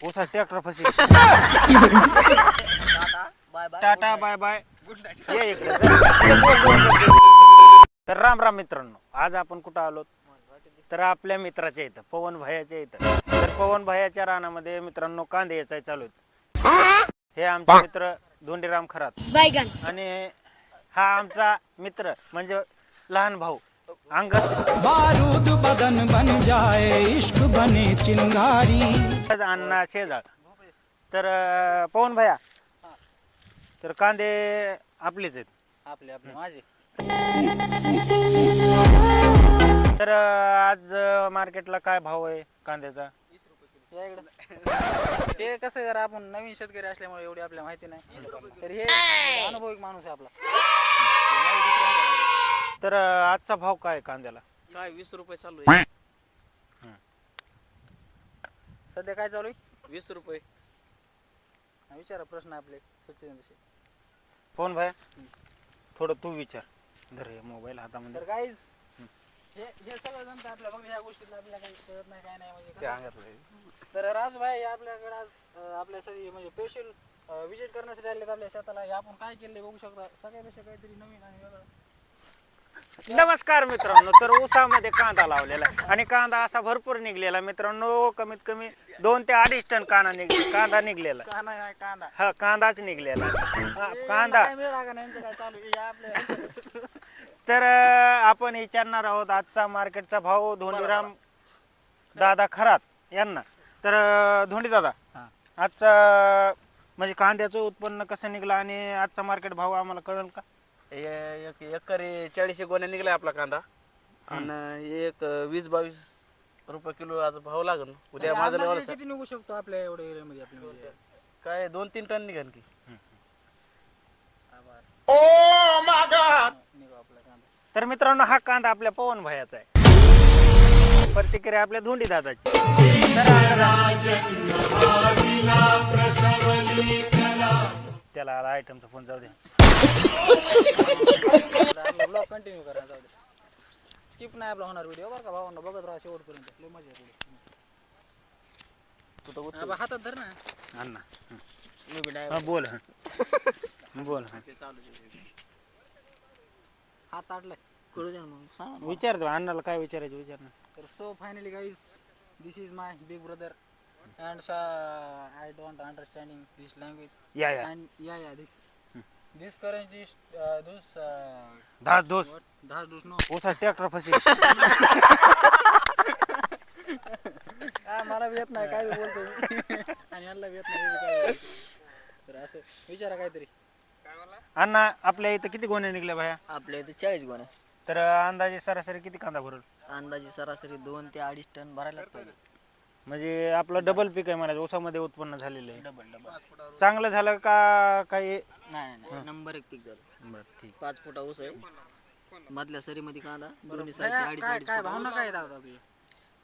ऊसा tractor फसी Tata bye bye ये इकडे. तर राम राम मित्रांनो, आज आपण कुठं आलो तर आपल्या मित्राच्या इथं पवन भैयाच्या इथं. तर पवन भैयाच्या रानामध्ये मित्रांनो कांदे याचाय चालू आहेत. हे आमचे मित्र धोंडीराम खरात आणि हा आमचा मित्र म्हणजे लहान भाऊ अंगद. बारूद बदन बन जाए इश्क बने चिंगारी. अण्णा शेजाळ. तर पवन भैया, तर कांदे आपलेच आहेत. आपले आपले माझे. तर आज मार्केटला काय भाव आहे कांद्याचा? या इकडं. ते कसं जरा आपण नवीन शेतकरी असल्यामुळे एवढी आपल्याला माहिती नाही, तर हे अनुभवी माणूस आहे आपला. तर आजचा भाव काय आहे कांद्याला? काय 20 रुपये चालू आहे सध्या. काय चालू आहे? 20 रुपये. विचारा प्रश्न आपले सचिन तसे. पवन भैया थोडं तू विचार. धर हे मोबाईल हातामध्ये. तर गाईज हे सगळं जणतं आपल्या बघ, ह्या गोष्टीतलं आपल्याला काही कळत नाही, काय नाही म्हणजे. तर राजू भाई आपल्याकडे आज आपल्या सगळी म्हणजे स्पेशल विजिट करण्यासाठी आलेत आपल्या शेताला. हे आपण काय केले बघू शकता, सगळ्यापेक्षा काहीतरी नवीन आणि वेगळं. नमस्कार मित्रांनो, तर ऊसामध्ये कांदा लावलेला आहे आणि कांदा असा भरपूर निघलेला मित्रांनो. कमीत कमी 2 ते 2.5 टन कांदा निघलेला. कांदा हा कांदाच निघलेला कांदा. काय चालू आहे आपल्या. तर आपण विचारणार आहोत आजचा मार्केटचा भाव धोंडीराम दादा खरात यांना. तर धोंडी दादा, आजचा म्हणजे कांद्याचं उत्पन्न कसं निघलं आणि आजचा मार्केट भाव आम्हाला कळेल का? एक एकरी 40 गोण्या निघलाय आपला कांदा आणि एक 20-22 रुपये किलो आज भाव लागेल. उद्या माझं लेवल किती निघू शकतो आपल्या एवढ्या एरियामध्ये आपल्या म्हणजे? काय 2-3 टन निघेल की. निघू आपला कांदा. तर मित्रांनो हा कांदा आपल्या पवन भैयाचा आहे. प्रतिक्रिया आपल्या धोंडी दादाची. त्याला आयटमचा फोन जाऊ दे. ब्लॉग कंटिन्यू करा, जाऊ दे. स्किप नाही आपला होणार व्हिडिओ बरं का भावांना. बघत राहा शेवटपर्यंत, लय मजा येते. हातात धर ना अण्णा. मी बी हा बोल. बोल. हात आटलाय कळू द्या ना मग सांग. विचारतो अण्णाला काय विचारायचं विचार ना. तर so finally guys, this is my big brother and I don't understanding this language. या And yeah this currently those धास दोस das dos no. ऊसा ट्रॅक्टर फसी. मला येत नाही काय बोलतो आणि यांना येत नाही काय. तर असं विचारा काहीतरी. अण्णा आपल्या इथं किती गोण्या निघल्या भाया? आपल्या इथे 40 गोण्या. तर अंदाजे सरासरी किती कांदा भरल? अंदाजे सरासरी 2 ते 2.5 टन भरायलाच पाहिजे. म्हणजे आपलं डबल पीक आहे म्हणायचं, ऊसामध्ये उत्पन्न झालेलं आहे. डबल चांगलं झालं का काही? नाही नंबर 1 पीक झालं. बरं ठीक. 5 फुटा ऊस आहे, मधल्या सरीमध्ये कांदा, दोन्ही साईडचे 2.5 काय भावना काय दादा तुझी?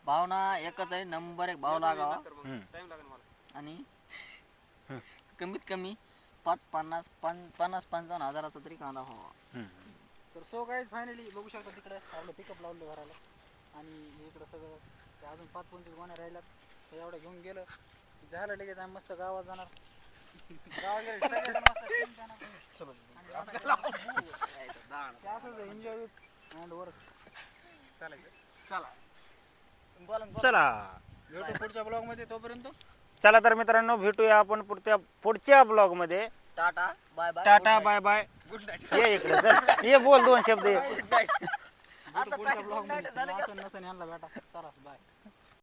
भावना एकच आहे, नंबर 1 भाव लागावा आणि कमीत कमी 50-55 हजाराचा तरी कांदा व्हावा. तर सो गाईज फायनली बघू शकता तिकडे आपलं पिकअप लावलं घराला आणि इकडं सगळं ते अजून 5-25 गोण्या राहिल्यात. तर एवढं घेऊन गेलं की झालं लगेच आम्ही मस्त गावात जाणार. गावात गेलं सगळ्याजण मस्त team जाणार. ते असंच एन्जॉय विथ अँड वर्क. चला भेटू पुढच्या ब्लॉग मध्ये. तोपर्यंत चला तर मित्रांनो भेटूया आपण पुढच्या ब्लॉग मध्ये. टाटा बाय बाय. टाटा बाय बाय. ये इकडे चल. ये बोल 2 शब्द. पुढच्या ब्लॉग मध्ये असं नसन यांना भेटा. चला बाय.